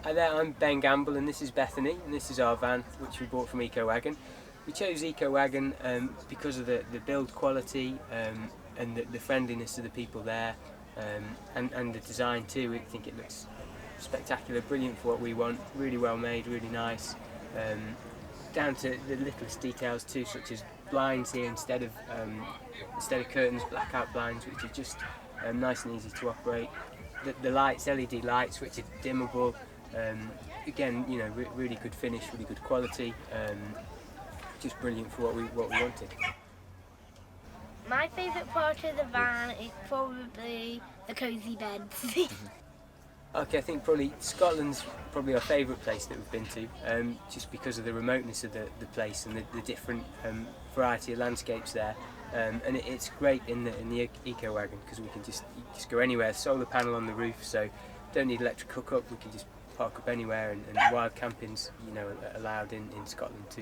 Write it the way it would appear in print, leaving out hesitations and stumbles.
Hi there, I'm Ben Gamble and this is Bethany, and this is our van which we bought from Ecowagon. We chose Ecowagon because of the build quality and the friendliness of the people there, and the design too. We think it looks spectacular, brilliant for what we want, really well made, really nice, down to the littlest details too, such as blinds here instead of curtains, blackout blinds, which are just nice and easy to operate. The lights, LED lights, which are dimmable. Again, you know, really good finish, really good quality. Just brilliant for what we wanted. My favourite part of the van is probably the cosy beds. Okay, I think probably Scotland's probably our favourite place that we've been to, just because of the remoteness of the place and the different variety of landscapes there. And it's great in the Ecowagon because we can just go anywhere. Solar panel on the roof, so don't need electric hookup. We can just park up anywhere, and wild camping's, you know, allowed in Scotland too.